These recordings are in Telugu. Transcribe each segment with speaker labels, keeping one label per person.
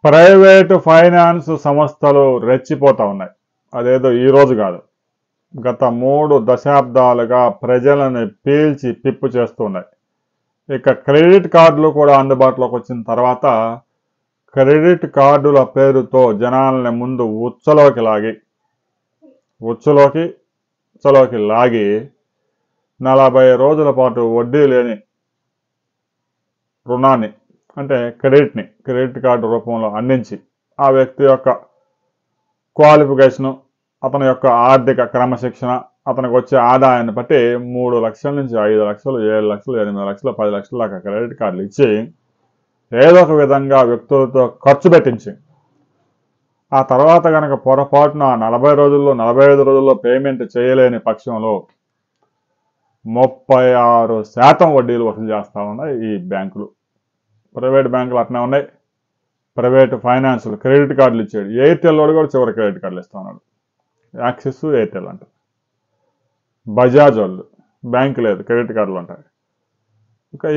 Speaker 1: ప్రైవేటు ఫైనాన్స్ సంస్థలు రెచ్చిపోతా ఉన్నాయి. అదేదో ఈరోజు కాదు, గత 3 దశాబ్దాలుగా ప్రజలను పీల్చి పిప్పు చేస్తున్నాయి. ఇక క్రెడిట్ కార్డులు కూడా అందుబాటులోకి వచ్చిన తర్వాత క్రెడిట్ కార్డుల పేరుతో జనాలని ముందు ఉచ్చలోకి లాగి 40 రోజుల పాటు వడ్డీ లేని రుణాన్ని అంటే క్రెడిట్ కార్డు రూపంలో అందించి ఆ వ్యక్తి యొక్క క్వాలిఫికేషను, అతని యొక్క ఆర్థిక క్రమశిక్షణ, అతనికి వచ్చే ఆదాయాన్ని బట్టి 3 లక్షల నుంచి 5 లక్షలు, 7 లక్షలు, 8 లక్షలు, 10 లక్షల దాకా క్రెడిట్ కార్డులు ఇచ్చి ఏదో ఒక విధంగా వ్యక్తులతో ఖర్చు పెట్టించి ఆ తర్వాత కనుక పొరపాటున 40 రోజుల్లో 45 రోజుల్లో పేమెంట్ చేయలేని పక్షంలో 36% వడ్డీలు వసూలు చేస్తూ ఉన్నాయి ఈ బ్యాంకులు. ప్రైవేట్ బ్యాంకులు అట్నే ఉన్నాయి. ప్రైవేట్ ఫైనాన్సులు క్రెడిట్ కార్డులు ఇచ్చాడు. ఎయిర్టెల్ వాడు కూడా చివరి క్రెడిట్ కార్డులు ఇస్తా ఉన్నాడు. యాక్సిస్, ఎయిర్టెల్ అంట. బజాజ్ వాళ్ళు బ్యాంకు లేదు, క్రెడిట్ కార్డులు ఉంటాయి.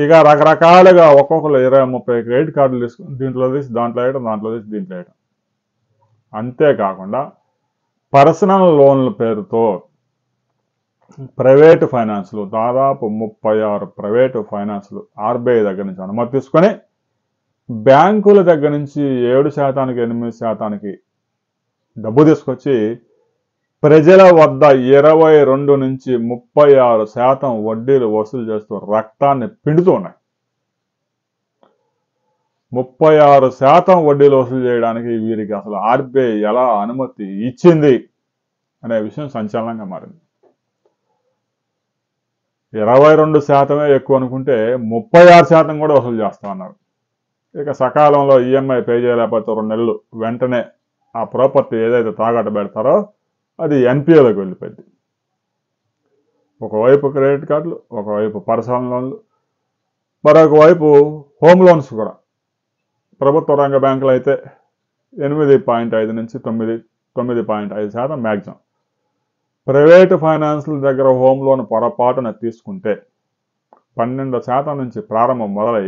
Speaker 1: ఇక రకరకాలుగా ఒక్కొక్కరు 20-30 క్రెడిట్ కార్డులు తీసుకుని దీంట్లో తీసి దాంట్లో వేయడం, దాంట్లో తీసి దీంట్లో వేయడం. అంతేకాకుండా పర్సనల్ లోన్ల పేరుతో ప్రైవేటు ఫైనాన్సులు దాదాపు 36 ప్రైవేటు ఫైనాన్సులు ఆర్బీఐ దగ్గర నుంచి అనుమతి తీసుకొని బ్యాంకుల దగ్గర నుంచి 7%, 8% డబ్బు తీసుకొచ్చి ప్రజల వద్ద 22 నుంచి 36% వడ్డీలు వసూలు చేస్తూ రక్తాన్ని పిండుతూ ఉన్నాయి. 36% వడ్డీలు వసూలు చేయడానికి వీరికి అసలు ఆర్బీఐ ఎలా అనుమతి ఇచ్చింది అనే విషయం సంచలనంగా మారింది. 22% ఎక్కువ అనుకుంటే 36% కూడా వసూలు చేస్తా ఉన్నారు. ఇక సకాలంలో ఈఎంఐ పే చేయలేకపోతే 2 నెలలు వెంటనే ఆ ప్రాపర్టీ ఏదైతే తాకట్టు పెడతారో అది ఎన్పిఏలోకి వెళ్ళిపోయింది. ఒకవైపు క్రెడిట్ కార్డులు, ఒకవైపు పర్సనల్ లోన్లు, మరొక వైపు హోమ్ లోన్స్ కూడా. ప్రభుత్వ రంగ బ్యాంకులు అయితే 8.5 నుంచి 9.5% మ్యాక్సిమం. ప్రైవేటు ఫైనాన్సుల దగ్గర హోమ్ లోన్ పొరపాటున తీసుకుంటే 12% నుంచి ప్రారంభం మొదలై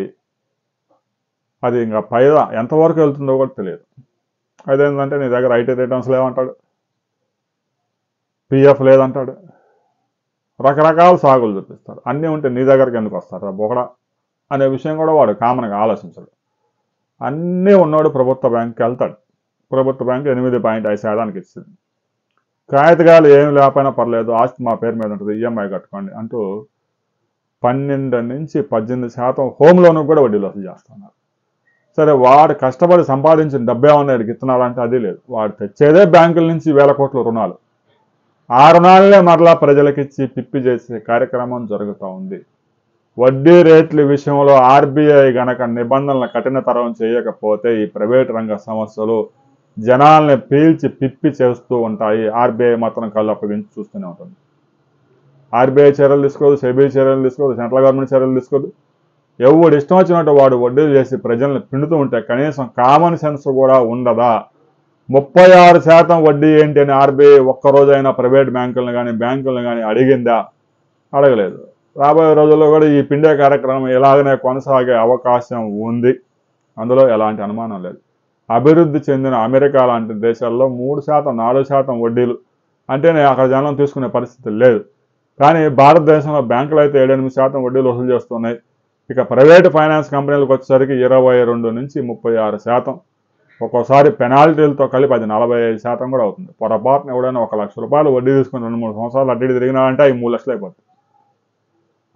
Speaker 1: అది ఇంకా పైగా ఎంతవరకు వెళ్తుందో కూడా తెలియదు. అదేంటంటే నీ దగ్గర ఐటీ రిటర్న్స్ లేవంటాడు, పిఎఫ్ లేదంటాడు, రకరకాల సాగులు చూపిస్తాడు. అన్నీ ఉంటే నీ దగ్గరికి ఎందుకు వస్తాడు బొకడా అనే విషయం కూడా వాడు కామన్గా ఆలోచించాడు. అన్నీ ఉన్నాడు ప్రభుత్వ బ్యాంక్కి వెళ్తాడు. ప్రభుత్వ బ్యాంకు 8.5% ఇస్తుంది. కాగితగాలు ఏమి లేకపోయినా పర్లేదు, ఆస్తి మా పేరు మీద ఉంటుంది, ఈఎంఐ కట్టుకోండి అంటూ 12 నుంచి 18% హోమ్ లోన్ కూడా వడ్డీలు వసూలు చేస్తున్నారు. సరే, వాడు కష్టపడి సంపాదించిన డబ్బే ఉన్నాడికి ఇస్తున్నాడంటే అది లేదు. వాడు తెచ్చేదే బ్యాంకుల నుంచి 1000 కోట్ల రుణాలు. ఆ రుణాలనే మరలా ప్రజలకిచ్చి పిప్పి చేసే కార్యక్రమం జరుగుతూ ఉంది. వడ్డీ రేట్ల విషయంలో ఆర్బీఐ గనక నిబంధనలు కఠినతరం చేయకపోతే ఈ ప్రైవేట్ రంగ సంస్థలు జనాల్ని పీల్చి పిప్పి చేస్తూ ఉంటాయి. ఆర్బీఐ మాత్రం కళ్ళు అప్పగించి చూస్తూనే ఉంటుంది. ఆర్బీఐ చర్యలు తీసుకోదు, సెబీ చర్యలు తీసుకోదు, సెంట్రల్ గవర్నమెంట్ చర్యలు తీసుకోదు. ఎవడు ఇష్టం వచ్చినట్టు వాడు వడ్డీలు చేసి ప్రజల్ని పిండుతూ ఉంటే కనీసం కామన్ సెన్స్ కూడా ఉండదా? 36% వడ్డీ ఏంటి అని ఆర్బీఐ ఒక్కరోజైనా ప్రైవేట్ బ్యాంకులను కానీ అడిగిందా? అడగలేదు. రాబోయే రోజుల్లో కూడా ఈ పిండే కార్యక్రమం ఇలాగనే కొనసాగే అవకాశం ఉంది. అందులో ఎలాంటి అనుమానం లేదు. అభివృద్ధి చెందిన అమెరికా లాంటి దేశాల్లో 3%, 4% వడ్డీలు అంటేనే అక్కడ జనం తీసుకునే పరిస్థితి లేదు. కానీ భారతదేశంలో బ్యాంకులు అయితే 7-8% వడ్డీలు వసూలు చేస్తున్నాయి. ఇక ప్రైవేటు ఫైనాన్స్ కంపెనీలకు వచ్చేసరికి 22 నుంచి 36%, ఒక్కోసారి పెనాల్టీలతో కలిపి అది 45% కూడా అవుతుంది. పొరపాటున ఎవడైనా 1 లక్ష రూపాయలు వడ్డీ తీసుకుని 2-3 సంవత్సరాలు అడ్డీ తిరిగినాడంటే అవి 3 లక్షలు అయిపోతుంది.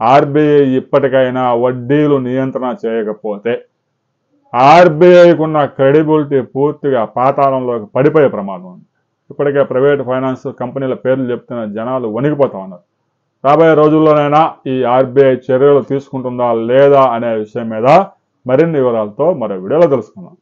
Speaker 1: ఆర్బీఐ ఇప్పటికైనా వడ్డీలు నియంత్రణ చేయకపోతే ఆర్బీఐకి ఉన్న క్రెడిబిలిటీ పూర్తిగా పాతాళంలోకి పడిపోయే ప్రమాదం ఉంది. ఇప్పటికే ప్రైవేట్ ఫైనాన్స్ కంపెనీల పేర్లు చెప్తున్న జనాలు వణికిపోతా ఉన్నారు. రాబోయే రోజుల్లోనైనా ఈ ఆర్బీఐ చర్యలు తీసుకుంటుందా లేదా అనే విషయం మీద మరిన్ని వివరాలతో మరో వీడియోలో తెలుసుకుందాం.